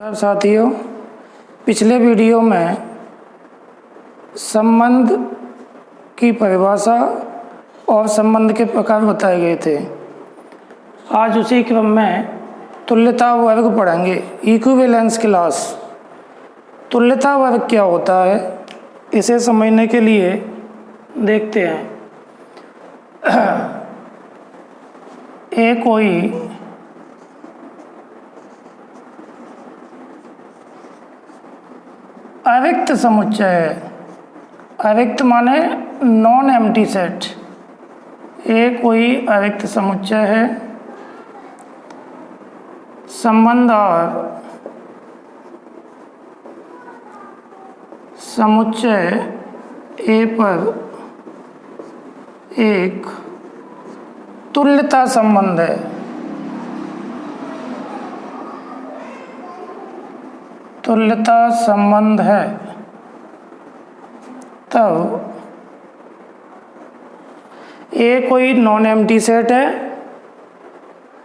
साथियों, पिछले वीडियो में संबंध की परिभाषा और संबंध के प्रकार बताए गए थे। आज उसी क्रम में तुल्यता वर्ग पढ़ेंगे। Equivalence class. तुल्यता वर्ग क्या होता है, इसे समझने के लिए देखते हैं। कोई अरिक्त समुच्चय है। अरिक्त माने नॉन एम्प्टी सेट। कोई अरिक्त समुच्चय है। संबंध और समुच्चय ए पर एक तुल्यता संबंध है। तुल्यता संबंध है तब कोई नॉन एम्प्टी सेट है।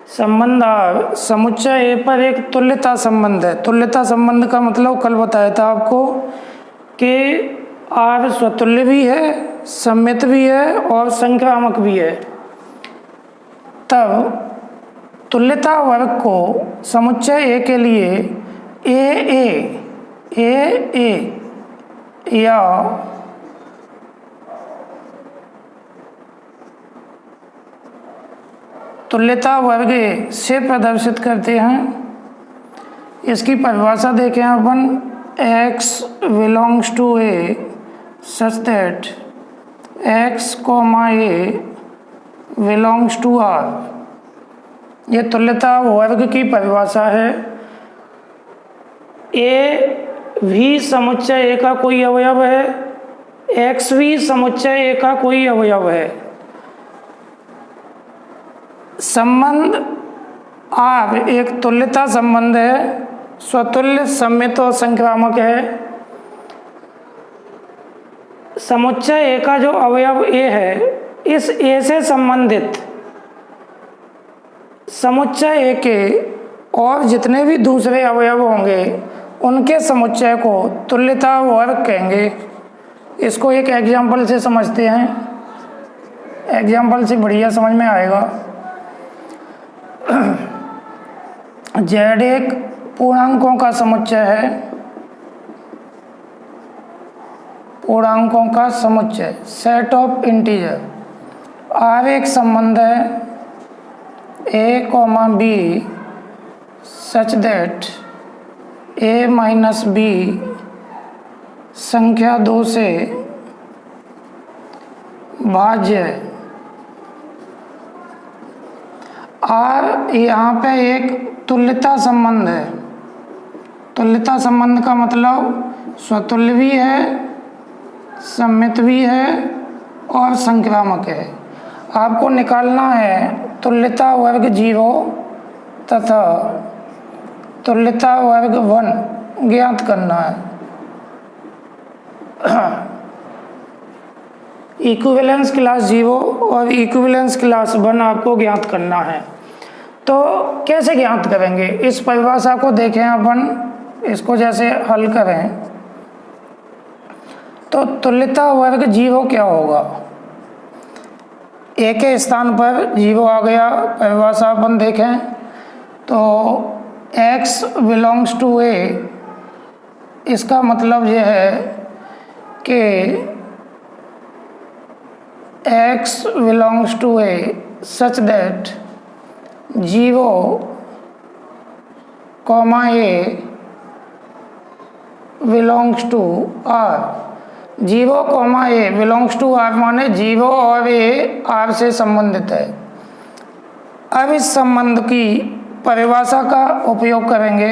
संबंध और समुच्चय ए पर एक तुल्यता संबंध है। तुल्यता संबंध का मतलब कल बताया था आपको कि आर स्वतुल्य भी है, सममित भी है और संक्रामक भी है। तब तुल्यता वर्ग को समुच्चय ए के लिए ए या तुल्यता वर्ग से प्रदर्शित करते हैं। इसकी परिभाषा देखें अपन। x belongs to A such that x, A belongs to R। ये तुल्यता वर्ग की परिभाषा है। ए भी समुच्चय ए का कोई अवयव है, एक्स भी समुच्चय ए का कोई अवयव है। संबंध आर एक तुल्यता संबंध है, स्वतुल्य, सममित और संक्रामक है। समुच्चय ए का जो अवयव ए है, इस ए से संबंधित समुच्चय ए के और जितने भी दूसरे अवयव होंगे उनके समुच्चय को तुल्यता वर्ग कहेंगे। इसको एक एग्जाम्पल से समझते हैं। एग्जाम्पल से बढ़िया समझ में आएगा। जेड एक पूर्णांकों का समुच्चय है। पूर्णांकों का समुच्चय, सेट ऑफ इंटीजर। आर एक संबंध है a, b such that a minus b संख्या 2 से भाज्य है। आर यहाँ पे एक तुल्यता संबंध है। तुल्यता संबंध का मतलब स्वतुल्य भी है, सममित भी है और संक्रामक है। आपको निकालना है तुल्यता वर्ग 0 तथा तुल्यता वर्ग 1 ज्ञात करना है। इक्विवेलेंस क्लास 0 और इक्विवेलेंस क्लास 1 आपको ज्ञात करना है। तो कैसे ज्ञात करेंगे, इस परिभाषा को देखें अपन। इसको जैसे हल करें तो तुल्यता वर्ग 0 क्या होगा। ए के स्थान पर 0 आ गया। परिभाषा अपन देखें तो x belongs to A, इसका मतलब यह है कि x belongs to A such that 0, A belongs to R। 0, A belongs to R माने 0 और A R से संबंधित है। अब इस संबंध की परिभाषा का उपयोग करेंगे।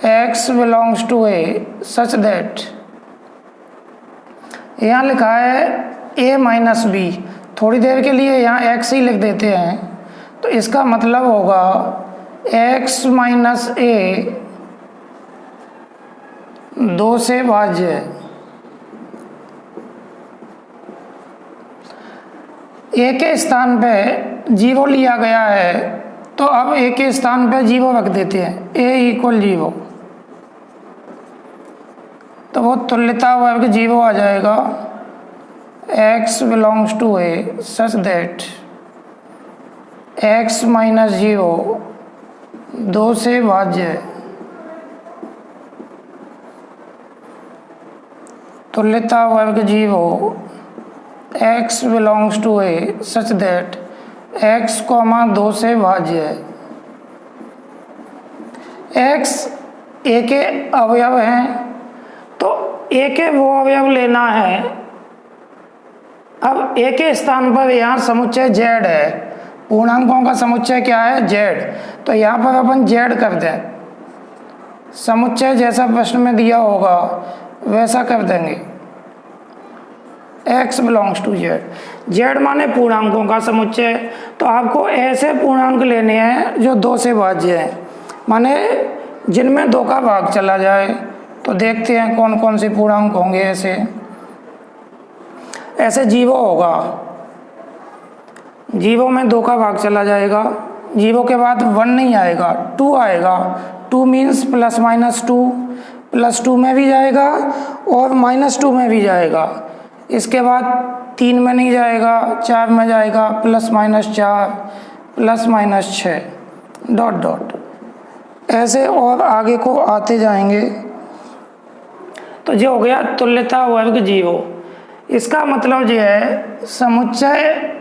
x belongs to A such that, यहाँ लिखा है a माइनस बी। थोड़ी देर के लिए यहाँ x ही लिख देते हैं। तो इसका मतलब होगा x माइनस a 2 से भाज्य है। ए के स्थान पे 0 लिया गया है तो अब ए के स्थान पे 0 रख देते हैं, a = 0, तो वो तुल्यता वर्ग 0 आ जाएगा। x belongs to a such that x - 0 2 से भाज्य है। तुल्यता वर्ग 0 x belongs to a such that x, 2 से भाज्य है। x a के अवयव हैं, तो a के वो अवयव लेना है। अब a के स्थान पर यहाँ समुच्चय z है, पूर्णांकों का समुच्चय क्या है, z, तो यहाँ पर अपन z कर दें। समुच्चय जैसा प्रश्न में दिया होगा वैसा कर देंगे। x belongs to z, z माने पूर्णांकों का समुच्चय, तो आपको ऐसे पूर्णांक लेने हैं जो 2 से भाज्य हैं, माने जिनमें 2 का भाग चला जाए। तो देखते हैं कौन कौन से पूर्णांक होंगे। ऐसे 0 होगा, 0 में 2 का भाग चला जाएगा। 0 के बाद 1 नहीं आएगा, 2 आएगा। 2 मीन्स +-2, +2 में भी जाएगा और -2 में भी जाएगा। इसके बाद 3 में नहीं जाएगा, 4 में जाएगा, +-4, +-6, डॉट डॉट, ऐसे और आगे को आते जाएंगे। तो जो हो गया तुल्यता वर्ग 0। इसका मतलब ये है समुच्चय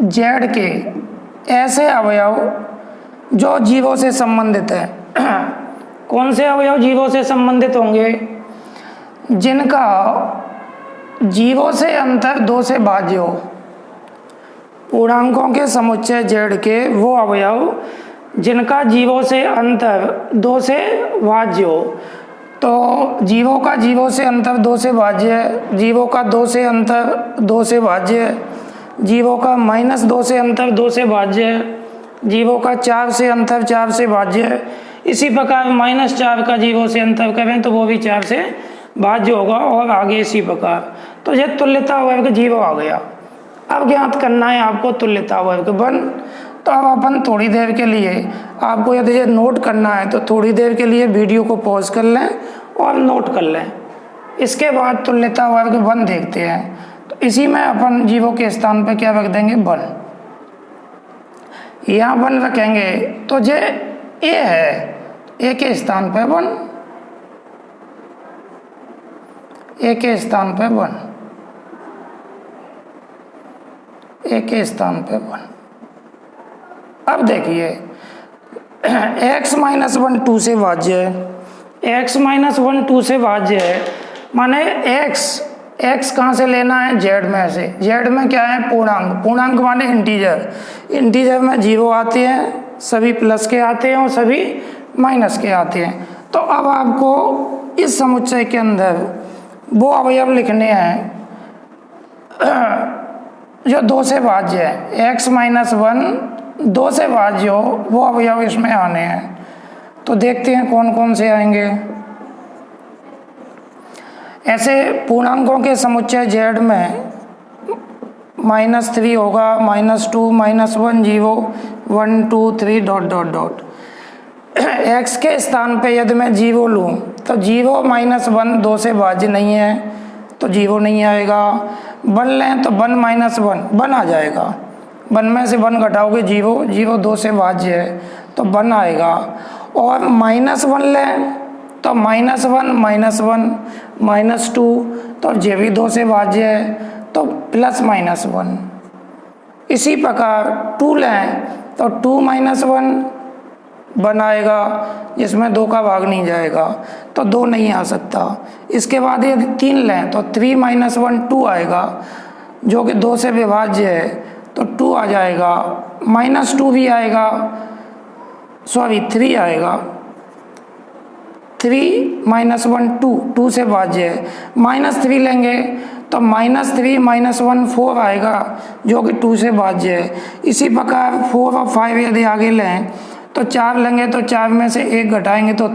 z के ऐसे अवयव जो 0 से संबंधित है। कौन से अवयव 0 से संबंधित होंगे? जिनका 0 से अंतर 2 से भाज्य हो। पूर्णांकों के समुच्चय z के वो अवयव जिनका 0 से अंतर 2 से भाज्य हो। तो 0 का 0 से अंतर 2 से भाज्य है, 0 का 2 से अंतर 2 से भाज्य है, 0 का -2 से अंतर 2 से भाज्य है, 0 का 4 से अंतर 4 से भाज्य है। इसी प्रकार -4 का 0 से अंतर करें तो वो भी 4 से भाज्य होगा, और आगे इसी प्रकार। तो यह तुल्यता वर्ग 0 आ गया। अब ज्ञात करना है आपको तुल्यता वर्ग 1। तो अब अपन थोड़ी देर के लिए, आपको यदि ये नोट करना है तो थोड़ी देर के लिए वीडियो को पॉज कर लें और नोट कर लें। इसके बाद तुल्यता वर्ग 1 देखते हैं। तो इसी में अपन 0 के स्थान पर क्या रख देंगे, 1। यहाँ 1 रखेंगे तो ये a है, a के स्थान पर 1, a के स्थान पर 1, a के स्थान पर 1। अब देखिए x - 1 2 से भाज्य है, x - 1 2 से भाज्य है, माने x कहाँ से लेना है, z में से। z में क्या है, पूर्णांक। पूर्णांक माने इंटीजर। इंटीजर में 0 आते हैं, सभी प्लस के आते हैं और सभी माइनस के आते हैं। तो अब आपको इस समुच्चय के अंदर वो अवयव लिखने हैं जो 2 से भाज्य है। x - 1 2 से भाज्य हो, वो अवयव इसमें आने हैं। तो देखते हैं कौन कौन से आएंगे। ऐसे पूर्णांकों के समुच्चय z में -3 होगा, -2, -1, 0, 1, 2, 3, डॉट डॉट डॉट। x के स्थान पे यदि मैं 0 लूँ तो 0 - 1 2 से भाज्य नहीं है, तो 0 नहीं आएगा। 1 लें तो 1 - 1 आ जाएगा। 1 में से 1 घटाओगे 0, 0 2 से भाज्य है तो 1 आएगा। और -1 लें तो -1 -2, तो ये भी 2 से भाज्य है, तो +-1। इसी प्रकार 2 लें तो 2 - 1 आएगा, जिसमें 2 का भाग नहीं जाएगा, तो 2 नहीं आ सकता। इसके बाद यदि 3 लें तो 3 - 1 2 आएगा, जो कि 2 से विभाज्य है, तो 2 आ जाएगा। -2 भी आएगा, 3 आएगा। 3 - 1 2 से भाज्य है। -3 लेंगे तो -3 - 1 4 आएगा, जो कि 2 से भाज्य है। इसी प्रकार 4 और 5 यदि आगे लें तो 4 लेंगे तो 4 में से 1 घटाएंगे तो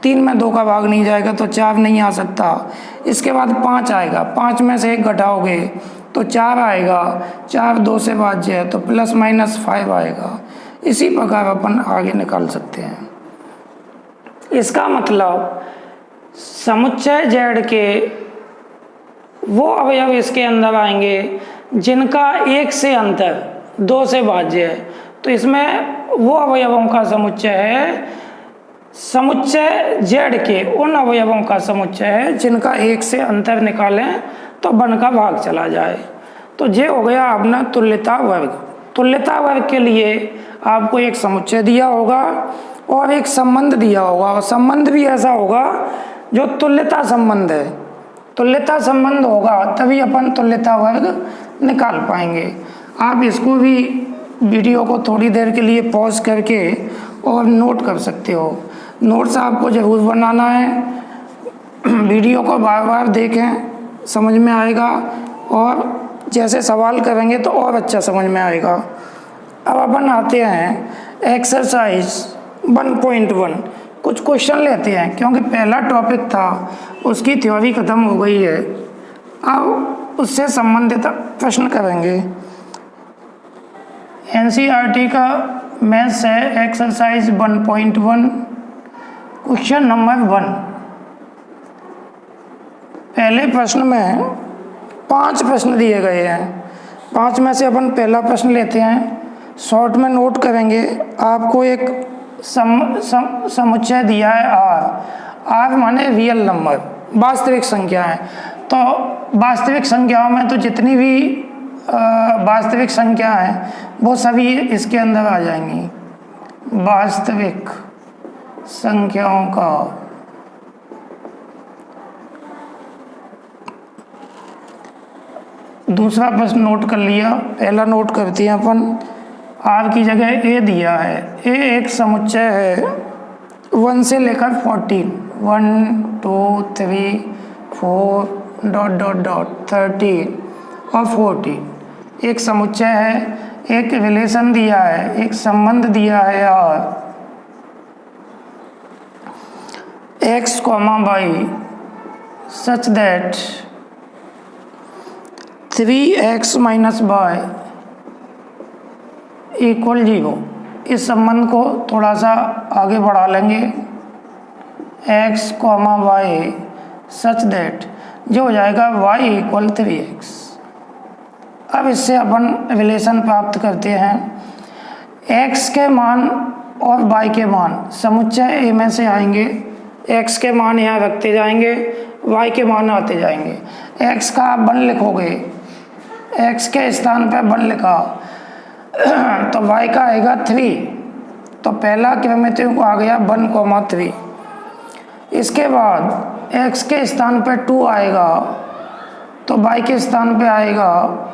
3 में 2 का भाग नहीं जाएगा, तो 4 नहीं आ सकता। इसके बाद 5 आएगा, 5 में से 1 घटाओगे तो 4 आएगा, 4 2 से भाज्य है, तो +-5 आएगा। इसी प्रकार अपन आगे निकाल सकते हैं। इसका मतलब समुच्चय जेड के वो अवयव इसके अंदर आएंगे जिनका 1 से अंतर 2 से भाज्य है। तो इसमें वो अवयवों का समुच्चय है, समुच्चय जेड के उन अवयवों का समुच्चय है जिनका 1 से अंतर निकालें तो बन का भाग चला जाए। तो ये हो गया अपना तुल्यता वर्ग। तुल्यता वर्ग के लिए आपको एक समुच्चय दिया होगा और एक संबंध दिया होगा, और संबंध भी ऐसा होगा जो तुल्यता संबंध है। तुल्यता संबंध होगा तभी अपन तुल्यता वर्ग निकाल पाएंगे। आप इसको भी वीडियो को थोड़ी देर के लिए पॉज करके और नोट कर सकते हो। नोट्स आपको ज़रूर बनाना है, वीडियो को बार बार देखें, समझ में आएगा, और जैसे सवाल करेंगे तो और अच्छा समझ में आएगा। अब अपन आते हैं एक्सरसाइज 1.1, कुछ क्वेश्चन लेते हैं क्योंकि पहला टॉपिक था उसकी थ्योरी ख़त्म हो गई है। अब उससे संबंधित प्रश्न करेंगे। एनसीईआरटी का मैथ्स है एक्सरसाइज 1.1, क्वेश्चन नंबर 1। पहले प्रश्न में 5 प्रश्न दिए गए हैं। 5 में से अपन पहला प्रश्न लेते हैं, शॉर्ट में नोट करेंगे। आपको एक समुच्चय दिया है आर माने रियल नंबर, वास्तविक संख्या है। तो वास्तविक संख्याओं में तो जितनी भी वास्तविक संख्या है वो सभी इसके अंदर आ जाएंगी। वास्तविक संख्याओं का दूसरा प्रश्न नोट कर लिया। पहला नोट करते हैं अपन, आर की जगह ए दिया है। ए एक समुच्चय है 1 से लेकर 14, 1 2 3 4 ... 13 और 14 एक समुच्चय है। एक रिलेशन दिया है, एक संबंध दिया है और x, y such that 3x - y = 0। इस संबंध को थोड़ा सा आगे बढ़ा लेंगे, x, y such that जो हो जाएगा y = 3x। अब इससे अपन रिलेशन प्राप्त करते हैं। x के मान और y के मान समुच्चय ए में से आएंगे। x के मान यहाँ रखते जाएंगे, y के मान आते जाएंगे। x का आप 1 लिखोगे, x के स्थान पर 1 लिखा तो y का आएगा 3। तो पहला क्रमिक आ गया 1, 3। इसके बाद x के स्थान पर 2 आएगा तो y के स्थान पे आएगा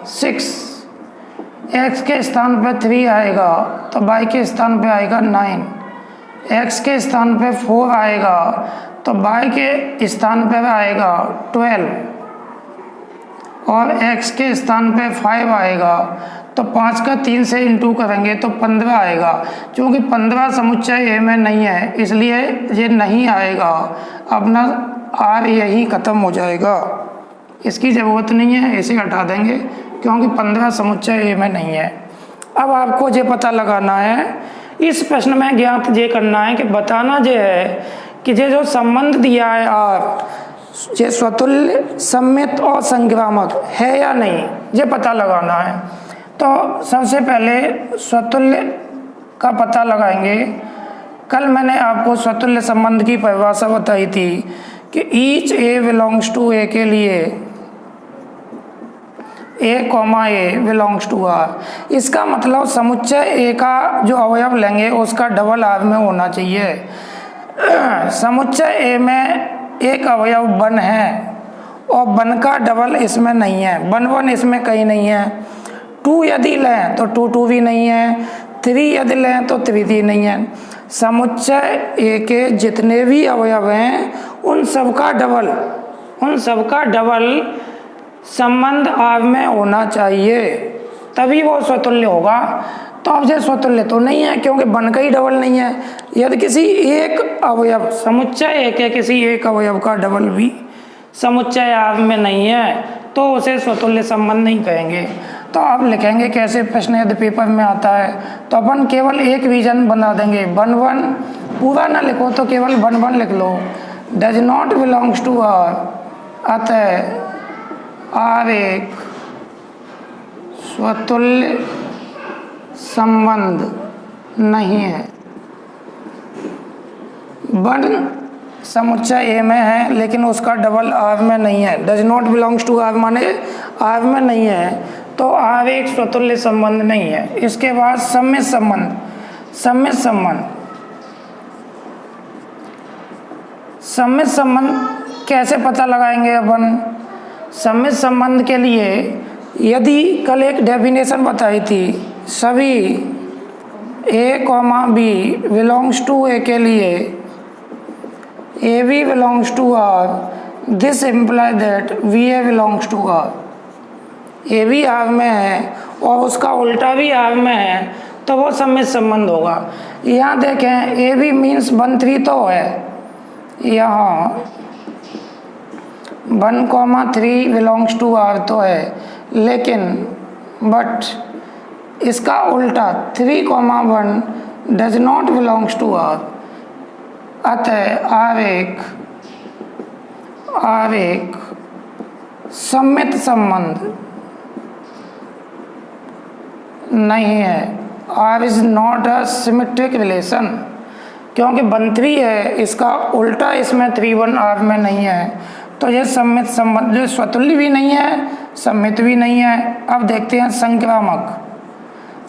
6। x के स्थान पे 3 आएगा तो y के स्थान पे आएगा 9। x के स्थान पे 4 आएगा तो y के स्थान पे आएगा 12। और x के स्थान पे 5 आएगा तो 5 का 3 से इंटू करेंगे तो 15 आएगा। क्योंकि 15 समुच्चय ए में नहीं है इसलिए ये नहीं आएगा, अपना आर यही ख़त्म हो जाएगा, इसकी ज़रूरत नहीं है, इसे हटा देंगे क्योंकि 15 समुच्चय ए में नहीं है। अब आपको ये पता लगाना है, इस प्रश्न में ज्ञात ये करना है कि बताना ये है कि ये जो संबंध दिया है आर, ये स्वतुल्य, सममित और संक्रामक है या नहीं, ये पता लगाना है। तो सबसे पहले स्वतुल्य का पता लगाएंगे। कल मैंने आपको स्वतुल्य संबंध की परिभाषा बताई थी कि each a belongs to A के लिए a, a belongs to R. इसका मतलब समुच्चय ए का जो अवयव लेंगे उसका डबल आर में होना चाहिए। समुच्चय ए में एक अवयव 1 है और 1 का डबल इसमें नहीं है, 1 इसमें कहीं नहीं है। 2 यदि लें तो 2 भी नहीं है, 3 यदि लें तो 3 नहीं है। समुच्चय ए के जितने भी अवयव हैं उन सबका डबल संबंध आर में होना चाहिए, तभी वो स्वतुल्य होगा। तो अब ये स्वतुल्य तो नहीं है क्योंकि 1 का ही डबल नहीं है। यदि किसी एक अवयव, समुच्चय ए के किसी एक अवयव का डबल भी समुच्चय आर में नहीं है तो उसे स्वतुल्य संबंध नहीं कहेंगे। तो अब लिखेंगे कैसे, प्रश्न यदि पेपर में आता है तो अपन केवल एक रीजन बना देंगे, 1 1, पूरा ना लिखो तो केवल 1 1 लिख लो। Does not belongs to R, अतः आर एक स्वतुल्य संबंध नहीं है। वन समुच्चय ए में है लेकिन उसका डबल आर में नहीं है। Does not belongs to R माने आर में नहीं है, तो आर एक स्वतुल्य संबंध नहीं है। इसके बाद सम्मित संबंध। सम्मित संबंध, सम्मित संबंध कैसे पता लगाएंगे अपन? सम्मित संबंध के लिए यदि कल एक डेफिनेशन बताई थी, सभी ए comma b belongs to A के लिए A B belongs to R, this imply that b a belongs to R. A भी आर में है और उसका उल्टा भी आर में है तो वो सम्मित संबंध होगा। यहाँ देखें ए बी मीन्स 1 3 तो है, यहाँ 1 3 बिलोंग्स टू आर तो है, लेकिन बट इसका उल्टा 3 1 does not belongs to R. अतः आर एक सम्मित संबंध नहीं है। R is not a symmetric relation, क्योंकि 1 3 है, इसका उल्टा इसमें 3 1 आर में नहीं है, तो ये सम्मित संबंध जो स्वतुल्य भी नहीं है, सम्मित भी नहीं है। अब देखते हैं संक्रामक।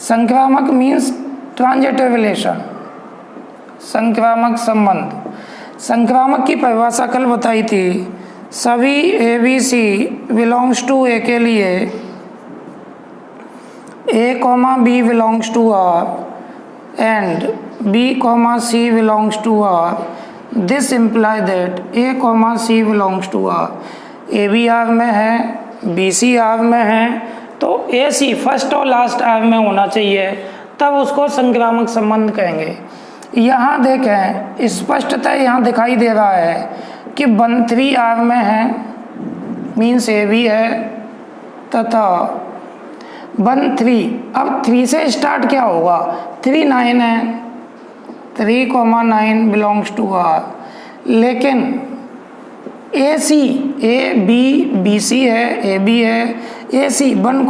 संक्रामक मीन्स ट्रांजिटिव रिलेशन, संक्रामक संबंध। संक्रामक की परिभाषा कल बताई थी, सभी a b C belongs to A के लिए a comma b belongs to R and b comma C belongs to R, this imply that a comma C belongs to R. A b R में है, b c R में है, तो a c first और last R में होना चाहिए, तब उसको संक्रामक संबंध कहेंगे। यहाँ देखें स्पष्टतः यहाँ दिखाई दे रहा है कि 1 3 आर में है, मीन्स ए बी है, तथा 1 3, अब 3 से स्टार्ट क्या होगा, 3 9 है, 3 9 बिलोंग्स टू आर। लेकिन ए सी ए बी बी सी है, ए बी है, a c 1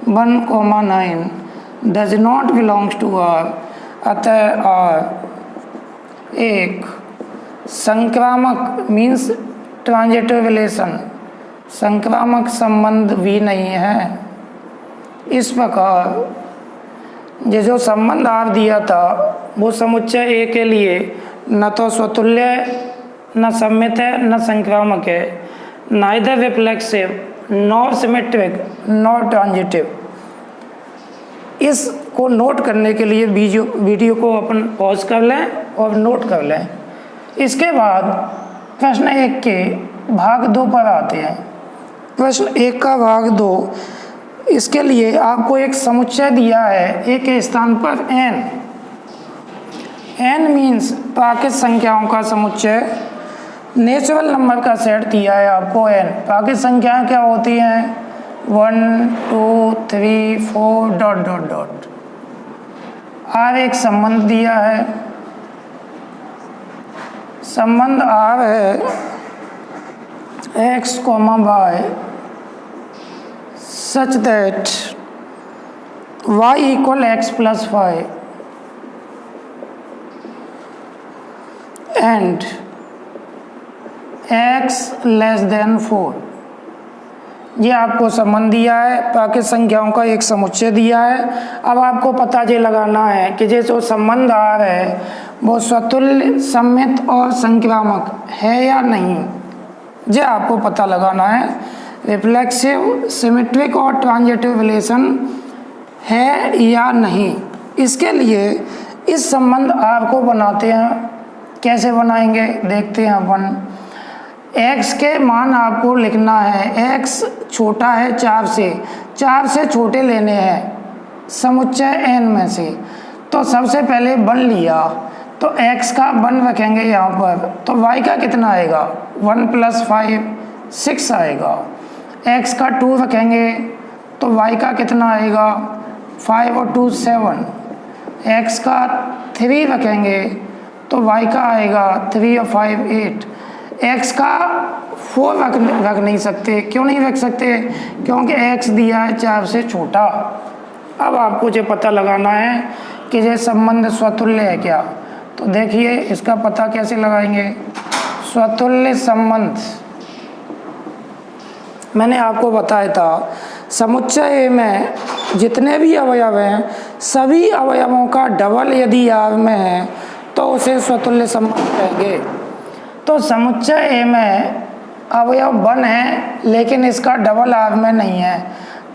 9 does not belongs to R. अतः आर एक संक्रामक मीन्स ट्रांजिटिव रिलेशन, संक्रामक संबंध भी नहीं है। इस प्रकार ये जो संबंध आर दिया था वो समुच्चय ए के लिए न तो स्वतुल्य न सम्मित है न संक्रामक है, neither reflexive nor symmetric nor transitive. इसको नोट करने के लिए वीडियो को अपन पॉज कर लें और नोट कर लें। इसके बाद प्रश्न 1 के भाग 2 पर आते हैं। प्रश्न 1 का भाग 2, इसके लिए आपको एक समुच्चय दिया है ए के स्थान पर n। n मीन्स प्राकृत संख्याओं का समुच्चय, नेचुरल नंबर का सेट दिया है आपको n। प्राकृत संख्याएं क्या होती हैं, 1 2 3 4 डॉट डॉट डॉट। आर एक संबंध दिया है, संबंध आर है x, y such that y equal x plus 5 and x less than 4। ये आपको संबंध दिया है, प्राकृत संख्याओं का एक समुच्चय दिया है। अब आपको पता ये लगाना है कि ये जो संबंध आ रहा है वो स्वतुल्य, सम्मित और संक्रामक है या नहीं, ये आपको पता लगाना है। रिफ्लेक्सिव, सिमेट्रिक और ट्रांजिटिव रिलेशन है या नहीं। इसके लिए इस संबंध आर को बनाते हैं। कैसे बनाएंगे देखते हैं अपन। x के मान आपको लिखना है, x छोटा है 4 से, 4 से छोटे लेने हैं समुच्चय n में से। तो सबसे पहले 1 लिया तो x का 1 रखेंगे यहाँ पर, तो y का कितना आएगा, 1 + 5 6 आएगा। x का 2 रखेंगे तो y का कितना आएगा 5 और 2 7, x का 3 रखेंगे तो y का आएगा 3 और 5 8, x का 4 रख नहीं सकते। क्यों नहीं रख सकते? क्योंकि x दिया है 4 से छोटा। अब आपको जो पता लगाना है कि ये संबंध स्वतुल्य है क्या, तो देखिए इसका पता कैसे लगाएंगे। स्वतुल्य संबंध मैंने आपको बताया था, समुच्चय में जितने भी अवयव हैं सभी अवयवों का डबल यदि आव में है तो उसे स्वतुल्य संबंध कहेंगे। तो समुच्चय में अवयव 1 है लेकिन इसका डबल आव में नहीं है,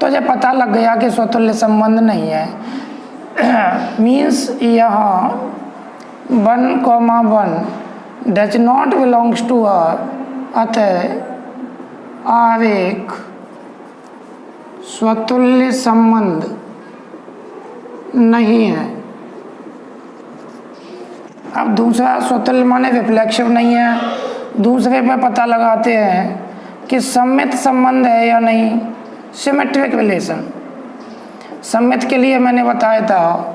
तो ये पता लग गया कि स्वतुल्य संबंध नहीं है। मीन्स यहाँ 1,1 does not belongs to R, अतः आर एक स्वतुल्य संबंध नहीं है। अब दूसरा स्वतुल्य माने रिफ्लेक्सिव नहीं है। दूसरे पे पता लगाते हैं कि सममित संबंध है या नहीं, सिमेट्रिक रिलेशन। सममित के लिए मैंने बताया था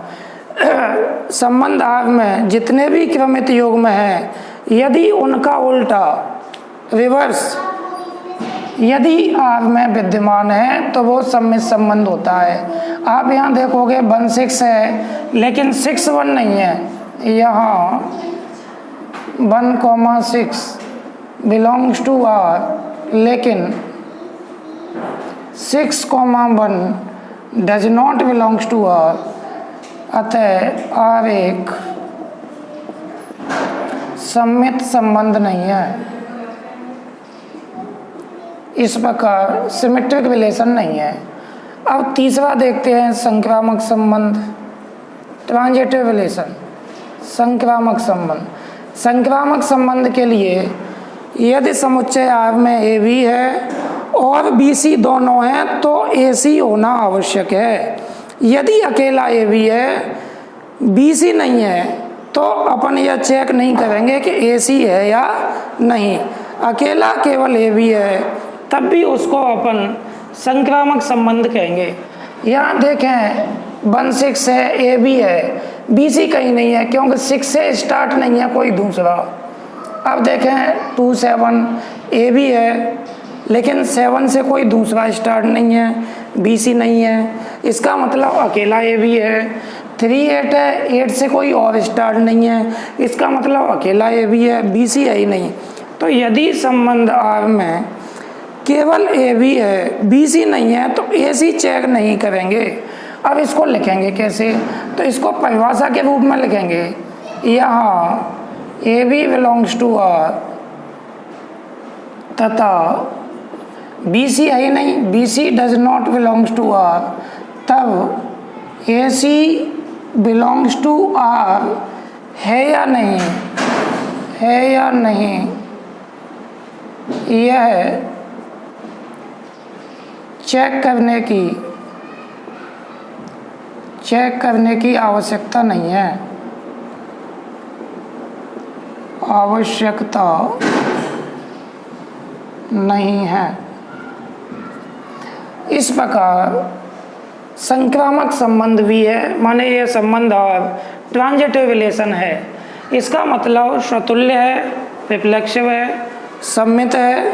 संबंध आव में जितने भी क्रमित युग्म हैं यदि उनका उल्टा रिवर्स यदि आव में विद्यमान है तो वो सममित संबंध होता है। आप यहाँ देखोगे 1 6 है लेकिन 6 1 नहीं है। यहाँ 1,6 बिलोंग्स टू आर लेकिन 6,1 does not belongs to R, अतः आर एक सममित संबंध नहीं है। इस प्रकार सिमेट्रिक रिलेशन नहीं है। अब तीसरा देखते हैं संक्रामक संबंध, ट्रांजिटिव रिलेशन। संक्रामक संबंध, संक्रामक संबंध के लिए यदि समुच्चय आव में ए बी है और बी सी दोनों हैं तो ए सी होना आवश्यक है। यदि अकेला ए बी है बी सी नहीं है तो अपन यह चेक नहीं करेंगे कि ए सी है या नहीं। अकेला केवल ए बी है तब भी उसको अपन संक्रामक संबंध कहेंगे। यहाँ देखें 1 6 है, ए बी है, बी सी कहीं नहीं है क्योंकि 6 से स्टार्ट नहीं है कोई दूसरा। अब देखें 2 7 ए बी है लेकिन 7 से कोई दूसरा स्टार्ट नहीं है, बी सी नहीं है, इसका मतलब अकेला ए बी है। 3 8 है, 8 से कोई और स्टार्ट नहीं है, इसका मतलब अकेला ए बी है, बी सी है ही नहीं। तो यदि संबंध आव में केवल ए बी है बी सी नहीं है तो ए सी चेक नहीं करेंगे। अब इसको लिखेंगे कैसे, तो इसको परिभाषा के रूप में लिखेंगे। यहाँ a B belongs to R तथा बी सी है ही नहीं, b c does not belongs to R, तब a C belongs to R है या नहीं, है या नहीं, यह चेक करने की आवश्यकता नहीं है। आवश्यकता नहीं है। इस प्रकार संक्रामक संबंध भी है, माने यह संबंध और ट्रांजिटिव रिलेशन है। इसका मतलब स्वतुल्य है, रिफ्लेक्सिव है, सम्मित है,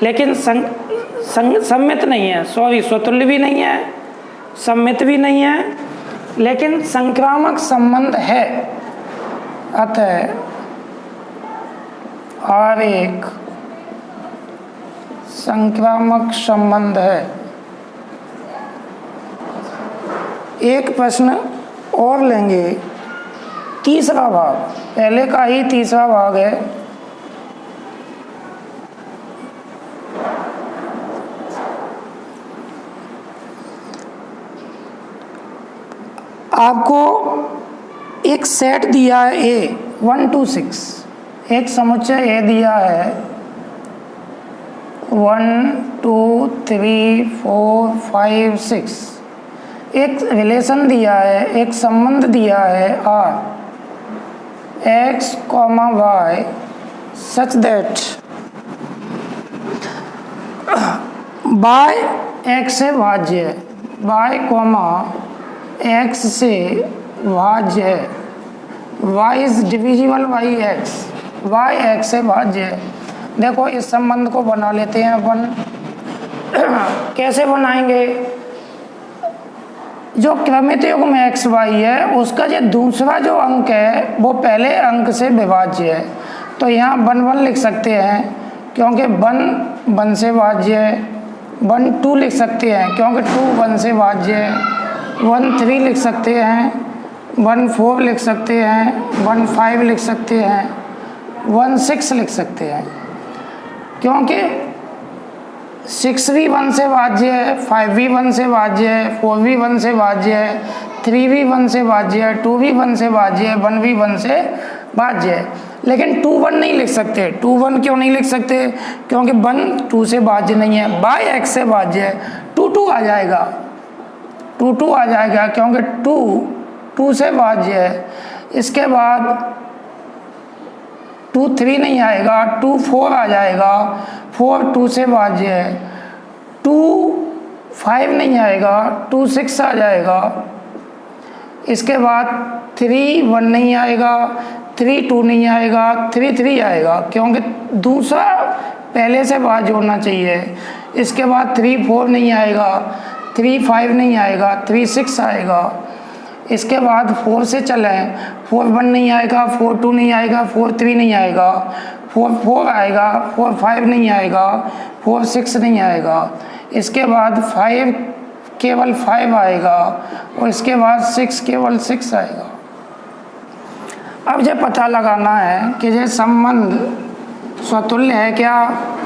लेकिन सम्मित नहीं है, स्वतुल्य भी नहीं है, सम्मित भी नहीं है, लेकिन संक्रामक संबंध है। अतः आर एक संक्रामक संबंध है। एक प्रश्न और लेंगे, तीसरा भाग, पहले का ही तीसरा भाग है। आपको एक सेट दिया है ए 1 2 6, एक समुच्चय ए दिया है 1 2 3 4 5 6, एक रिलेशन दिया है, एक संबंध दिया है R x, y such that y x से भाज्य है, वाई कॉमा एक्स से भाज्य है, y is divisible by x, y x से भाज्य है। देखो इस संबंध को बना लेते हैं अपन। कैसे बनाएंगे? जो क्रमित युग्म एक्स वाई है उसका जो दूसरा जो अंक है वो पहले अंक से विभाज्य है, तो यहाँ 1 1 लिख सकते हैं क्योंकि 1 1 से भाज्य है, 1 2 लिख सकते हैं क्योंकि 2 1 से भाज्य है, 1 3 लिख सकते हैं, 1 4 लिख सकते हैं, 1 5 लिख सकते हैं, 1 6 लिख सकते हैं क्योंकि 6 भी 1 से भाज्य है, 5 भी 1 से भाज्य है, 4 भी 1 से भाज्य है, 3 भी 1 से भाज्य है, 2 भी 1 से भाज्य है, 1 भी 1 से भाज्य है। लेकिन 2 1 नहीं लिख सकते। 2 1 क्यों नहीं लिख सकते? क्योंकि 1 2 से भाज्य नहीं है, बाय एक्स से भाज्य है। 2 2 आ जाएगा, 2 2 आ जाएगा क्योंकि 2 2 से भाज्य है। इसके बाद 2 3 नहीं आएगा, 2 4 आ जाएगा, 4 2 से भाज्य है। 2 5 नहीं आएगा, 2 6 आ जाएगा। इसके बाद 3 1 नहीं आएगा, 3 2 नहीं आएगा, 3 3 आएगा क्योंकि दूसरा पहले से भाज्य होना चाहिए। इसके बाद 3 4 नहीं आएगा, 3 5 नहीं आएगा, 3 6 आएगा। इसके बाद 4 से चलें, 4 1 नहीं आएगा, 4 2 नहीं आएगा, 4 3 नहीं आएगा, 4 4 आएगा, 4 5 नहीं आएगा, 4 6 नहीं आएगा। इसके बाद 5 केवल 5 आएगा और इसके बाद 6 केवल 6 आएगा। अब ये पता लगाना है कि ये संबंध स्वतुल्य है क्या,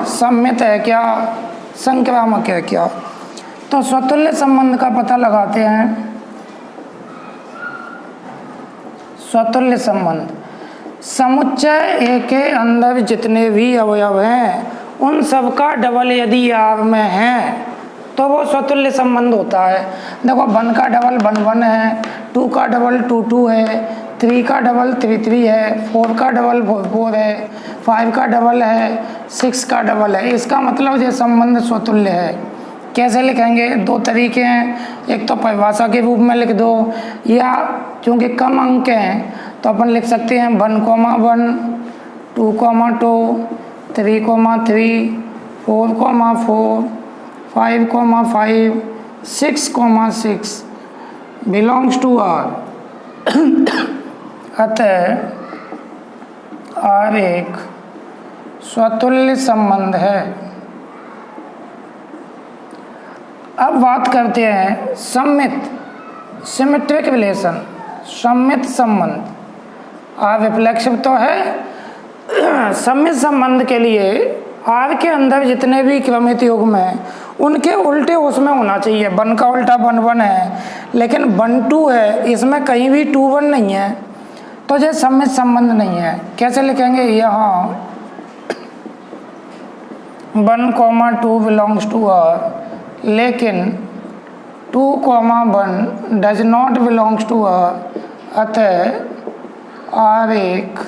सममित है क्या, संक्रामक है क्या। तो स्वतुल्य संबंध का पता लगाते हैं। स्वतुल्य संबंध, समुच्चय ए के अंदर जितने भी अवयव हैं उन सब का डबल यदि आर में है तो वो स्वतुल्य संबंध होता है। देखो 1 का डबल 1 1 है, 2 का डबल 2 2 है, 3 का डबल 3 3 है, 4 का डबल 4 4 है, 5 का डबल है, 6 का डबल है। इसका मतलब ये संबंध स्वतुल्य है। कैसे लिखेंगे? 2 तरीके हैं, एक तो परिभाषा के रूप में लिख दो, या क्योंकि कम अंक हैं तो अपन लिख सकते हैं 1 1, 2 2, 3 3, 4 4, 5 5, 6 6 बिलोंग्स टू आर। अतः आर एक स्वतुल्य संबंध है। अब बात करते हैं सममित, सिमेट्रिक रिलेशन, सममित संबंध। आर रिफ्लेक्सिव तो है। सममित संबंध के लिए आर के अंदर जितने भी क्रमित युग्म हैं उनके उल्टे उसमें होना चाहिए। 1 का उल्टा 1 1 है, लेकिन 1 2 है, इसमें कहीं भी 2 1 नहीं है, तो ये सममित संबंध नहीं है। कैसे लिखेंगे? यहाँ 1 2 बिलोंग्स टू आर, लेकिन 2 1 does not belongs to R. अतः आर एक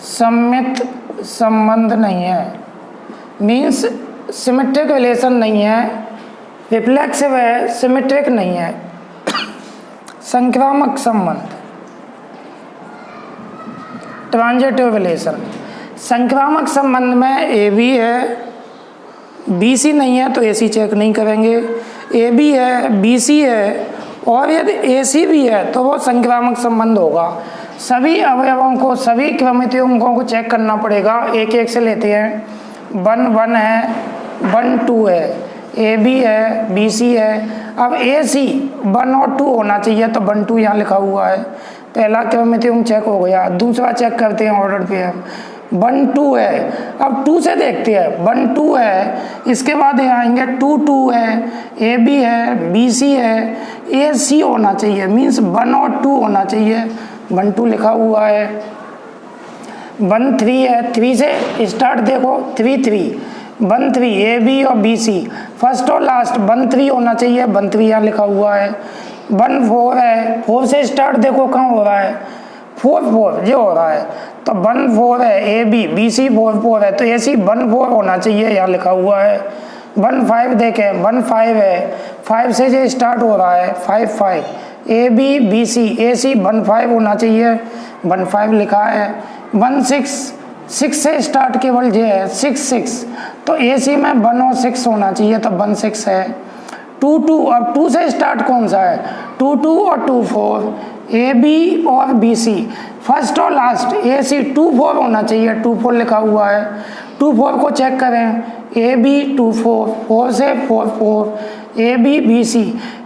सममित संबंध नहीं है, मीन्स सिमेट्रिक रिलेशन नहीं है, रिफ्लेक्सिव है, सिमेट्रिक नहीं है। संक्रामक संबंध, ट्रांजिटिव रिलेशन। संक्रामक संबंध में ए बी है, बी सी नहीं है तो ए सी चेक नहीं करेंगे, ए बी है, बी सी है और यदि ए सी भी है तो वो संक्रामक संबंध होगा। सभी अवयवों को, सभी क्रमित युग्मों को चेक करना पड़ेगा। एक एक से लेते हैं। 1 1 है, 1 2 है, ए बी है, बी सी है। अब ए सी 1 और 2 होना चाहिए तो 1 2 यहाँ लिखा हुआ है। पहला क्रमित युग्म चेक हो गया। दूसरा चेक करते हैं ऑर्डर पे है, 1 2 है। अब 2 से देखते हैं, 1 2 है, इसके बाद यहाँ आएंगे 2 2 है, ए बी है, बी सी है, ए सी होना चाहिए, मीन्स 1 और 2 होना चाहिए। 1 2 लिखा हुआ है। 1 3 है, 3 से स्टार्ट देखो, 3 3, 1 3, ए बी और बी सी, फर्स्ट और लास्ट 1 3 होना चाहिए, 1 3 यहाँ लिखा हुआ है। 1 4 है, 4 से स्टार्ट देखो कहाँ हो रहा है, 4 4 ये हो रहा है, तो 1 4 है, ए बी, बी सी 4 4 है, तो ए सी 1 4 होना चाहिए, यहाँ लिखा हुआ है। 1 5 देखें 1 5 है, 5 से जो स्टार्ट हो रहा है 5 5, ए b b c, a c 1 5 होना चाहिए, 1 5 लिखा है। 1 6, 6 से स्टार्ट केवल जे है 6 6, तो ए सी में 1 और 6 होना चाहिए, तो 1 6 है। 2 2, अब 2 से स्टार्ट कौन सा है, 2 2 और 2 4, ए बी और बी सी, फर्स्ट और लास्ट ए सी 2 4 होना चाहिए, 2 4 लिखा हुआ है। 2 4 को चेक करें, ए बी 2 4, 4 से 4 4, a b b c,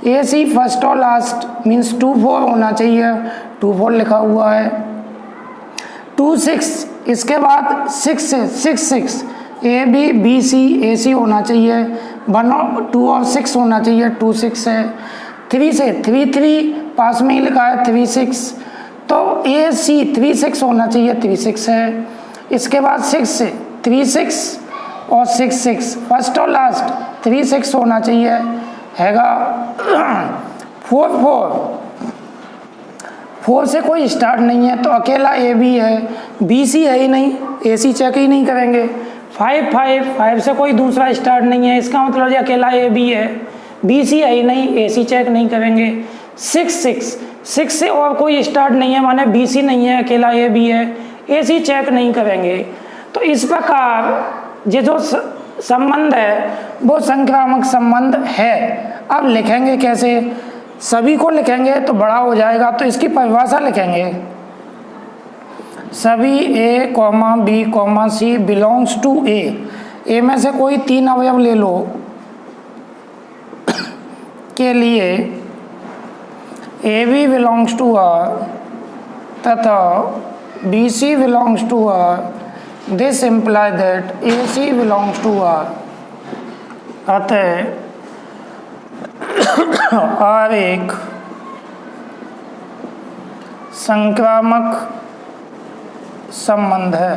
a c first और लास्ट मीन्स 2 4 होना चाहिए, 2 4 लिखा हुआ है। 2 6, इसके बाद 6 से 6 6, ए बी बी सी, ए सी होना चाहिए, 1 और 2 और 6 होना चाहिए, 2 6 है। 3 से 3 3, पास में ही लिखा है 3 6, तो ए सी 3 6 होना चाहिए, 3 6 है। इसके बाद 6 से 3 6 और 6 6, फर्स्ट और लास्ट 3 6 होना चाहिए, हैगा। 4 4, 4 से कोई स्टार्ट नहीं है, तो अकेला ए बी है, बी सी है ही नहीं, ए सी चेक ही नहीं करेंगे। 5 5, 5 से कोई दूसरा स्टार्ट नहीं है, इसका मतलब ये अकेला ए बी है, बी सी है ही नहीं, ए सी चेक नहीं करेंगे। 6 6, 6 से और कोई स्टार्ट नहीं है, माने बी सी नहीं है, अकेला ए बी है, ए सी चेक नहीं करेंगे। तो इस प्रकार ये जो संबंध है वो संक्रामक संबंध है। अब लिखेंगे कैसे, सभी को लिखेंगे तो बड़ा हो जाएगा, तो इसकी परिभाषा लिखेंगे। सभी ए comma B comma C belongs to A में से कोई 3 अवयव ले लो के लिए A B belongs to R तथा B C belongs to R, this imply that A C belongs to R. अतः आर एक संक्रामक संबंध है।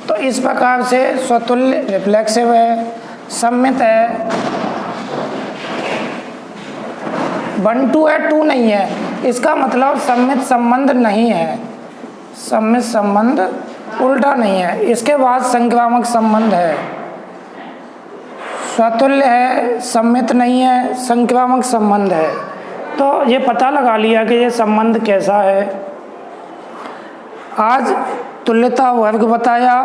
तो इस प्रकार से स्वतुल्य रिफ्लेक्सिव है, सम्मित है। 1 2 है, 2 नहीं है, इसका मतलब सम्मित संबंध नहीं है, सम्मित संबंध उल्टा नहीं है। इसके बाद संक्रामक संबंध है, स्वतुल्य है, सम्मित नहीं है, संक्रामक संबंध है। तो ये पता लगा लिया कि ये संबंध कैसा है। आज तुल्यता वर्ग बताया,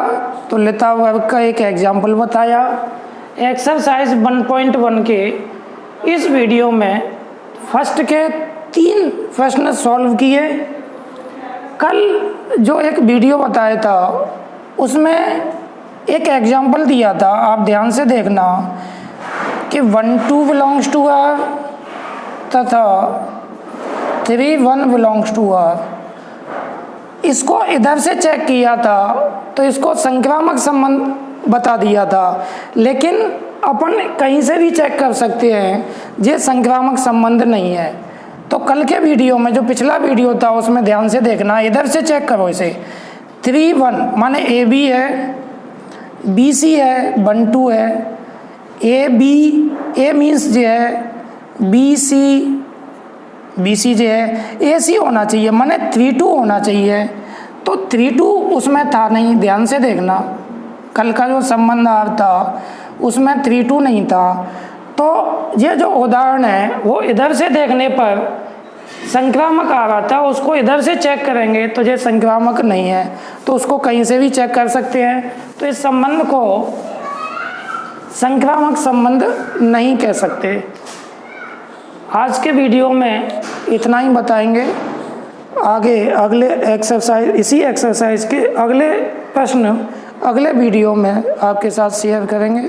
तुल्यता वर्ग का एक एग्जाम्पल बताया। एक्सरसाइज 1.1 के इस वीडियो में फर्स्ट के 3 प्रश्न सॉल्व किए। कल जो एक वीडियो बताया था उसमें एक एग्जाम्पल दिया था, आप ध्यान से देखना कि 1 2 बिलोंग्स टू आर तथा 3 1 बिलोंग्स टू आर। इसको इधर से चेक किया था तो इसको संक्रामक संबंध बता दिया था, लेकिन अपन कहीं से भी चेक कर सकते हैं, ये संक्रामक संबंध नहीं है। तो कल के वीडियो में जो पिछला वीडियो था उसमें ध्यान से देखना, इधर से चेक करो इसे। 3 1 माने ए बी है, बी सी है, 1 2 है, ए बी, ए मीन्स जो है बी सी जो है, ए सी होना चाहिए, माने 3 2 होना चाहिए। तो 3 2 उसमें था नहीं, ध्यान से देखना, कल का जो संबंध आ था उसमें 3 2 नहीं था। तो ये जो उदाहरण है वो इधर से देखने पर संक्रामक आ रहा था, उसको इधर से चेक करेंगे तो ये संक्रामक नहीं है, तो उसको कहीं से भी चेक कर सकते हैं। तो इस संबंध को संक्रामक संबंध नहीं कह सकते। आज के वीडियो में इतना ही बताएंगे। आगे अगले एक्सरसाइज, इसी एक्सरसाइज के अगले प्रश्न अगले वीडियो में आपके साथ शेयर करेंगे।